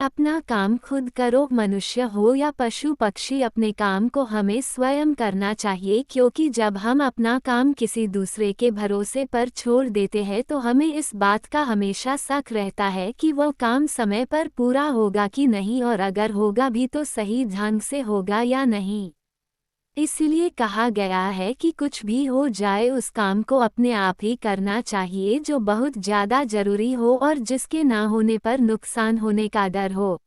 अपना काम खुद करो। मनुष्य हो या पशु पक्षी, अपने काम को हमें स्वयं करना चाहिए, क्योंकि जब हम अपना काम किसी दूसरे के भरोसे पर छोड़ देते हैं तो हमें इस बात का हमेशा शक रहता है कि वह काम समय पर पूरा होगा कि नहीं, और अगर होगा भी तो सही ढंग से होगा या नहीं। इसलिए कहा गया है कि कुछ भी हो जाए उस काम को अपने आप ही करना चाहिए जो बहुत ज़्यादा ज़रूरी हो और जिसके ना होने पर नुकसान होने का डर हो।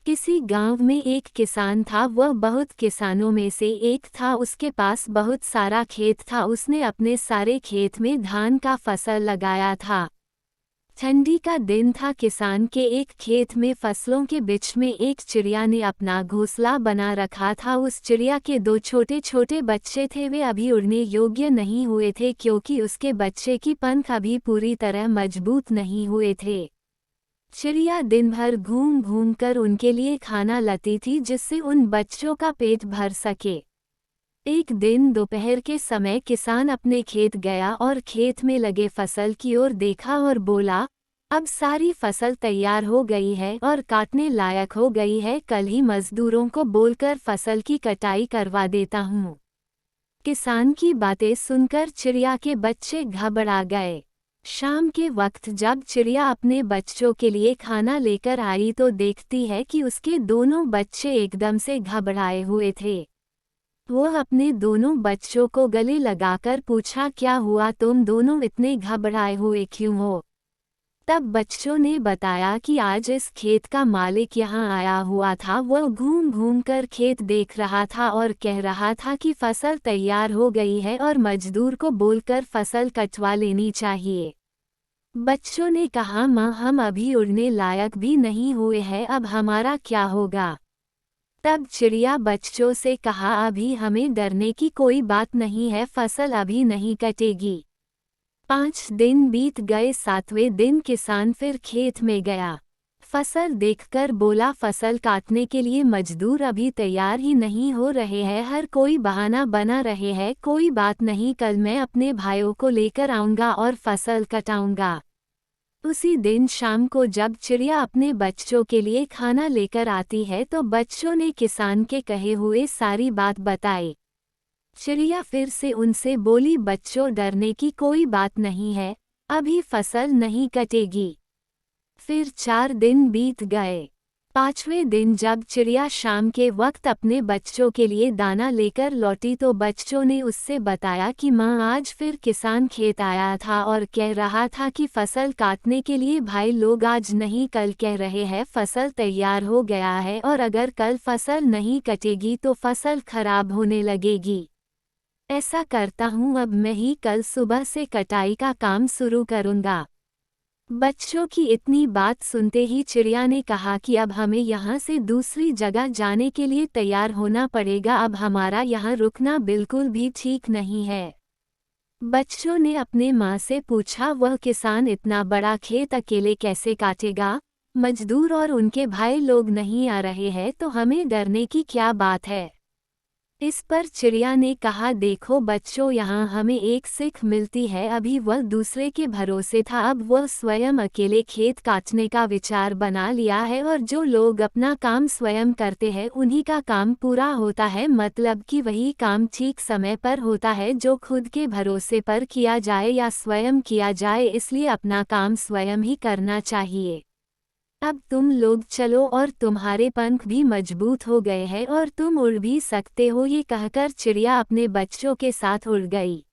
किसी गांव में एक किसान था, वह बहुत किसानों में से एक था। उसके पास बहुत सारा खेत था। उसने अपने सारे खेत में धान का फसल लगाया था। ठंडी का दिन था। किसान के एक खेत में फसलों के बीच में एक चिड़िया ने अपना घोंसला बना रखा था। उस चिड़िया के दो छोटे छोटे बच्चे थे। वे अभी उड़ने योग्य नहीं हुए थे, क्योंकि उसके बच्चे की पंख अभी पूरी तरह मजबूत नहीं हुए थे। चिड़िया दिन भर घूम घूम कर उनके लिए खाना लाती थी, जिससे उन बच्चों का पेट भर सके। एक दिन दोपहर के समय किसान अपने खेत गया और खेत में लगे फसल की ओर देखा और बोला, अब सारी फसल तैयार हो गई है और काटने लायक हो गई है। कल ही मजदूरों को बोलकर फसल की कटाई करवा देता हूँ। किसान की बातें सुनकर चिड़िया के बच्चे घबरा गए। शाम के वक्त जब चिड़िया अपने बच्चों के लिए खाना लेकर आई तो देखती है कि उसके दोनों बच्चे एकदम से घबराए हुए थे। वह अपने दोनों बच्चों को गले लगाकर पूछा, क्या हुआ, तुम दोनों इतने घबराए हुए क्यों हो? तब बच्चों ने बताया कि आज इस खेत का मालिक यहाँ आया हुआ था। वह घूम घूम कर खेत देख रहा था और कह रहा था कि फसल तैयार हो गई है और मजदूर को बोलकर फसल कटवा लेनी चाहिए। बच्चों ने कहा, माँ, हम अभी उड़ने लायक भी नहीं हुए हैं, अब हमारा क्या होगा? तब चिड़िया बच्चों से कहा, अभी हमें डरने की कोई बात नहीं है, फसल अभी नहीं कटेगी। 5 दिन बीत गए। 7वें दिन किसान फिर खेत में गया। फसल देखकर बोला, फसल काटने के लिए मजदूर अभी तैयार ही नहीं हो रहे हैं, हर कोई बहाना बना रहे हैं। कोई बात नहीं, कल मैं अपने भाइयों को लेकर आऊँगा और फसल कटाऊँगा। उसी दिन शाम को जब चिड़िया अपने बच्चों के लिए खाना लेकर आती है तो बच्चों ने किसान के कहे हुए सारी बात बताई। चिड़िया फिर से उनसे बोली, बच्चों, डरने की कोई बात नहीं है, अभी फसल नहीं कटेगी। फिर 4 दिन बीत गए। 5वें दिन जब चिड़िया शाम के वक्त अपने बच्चों के लिए दाना लेकर लौटी तो बच्चों ने उससे बताया कि माँ, आज फिर किसान खेत आया था और कह रहा था कि फसल काटने के लिए भाई लोग आज नहीं कल कह रहे हैं फसल तैयार हो गया है, और अगर कल फसल नहीं कटेगी तो फसल खराब होने लगेगी। ऐसा करता हूँ, अब मैं ही कल सुबह से कटाई का काम शुरू करूँगा। बच्चों की इतनी बात सुनते ही चिड़िया ने कहा कि अब हमें यहाँ से दूसरी जगह जाने के लिए तैयार होना पड़ेगा, अब हमारा यहाँ रुकना बिल्कुल भी ठीक नहीं है। बच्चों ने अपने माँ से पूछा, वह किसान इतना बड़ा खेत अकेले कैसे काटेगा? मजदूर और उनके भाई लोग नहीं आ रहे हैं, तो हमें डरने की क्या बात है? इस पर चिड़िया ने कहा, देखो बच्चों, यहाँ हमें एक सीख मिलती है। अभी वह दूसरे के भरोसे था, अब वह स्वयं अकेले खेत काटने का विचार बना लिया है, और जो लोग अपना काम स्वयं करते हैं उन्हीं का काम पूरा होता है। मतलब कि वही काम ठीक समय पर होता है जो खुद के भरोसे पर किया जाए या स्वयं किया जाए, इसलिए अपना काम स्वयं ही करना चाहिए। अब तुम लोग चलो, और तुम्हारे पंख भी मजबूत हो गए हैं और तुम उड़ भी सकते हो। ये कहकर चिड़िया अपने बच्चों के साथ उड़ गई।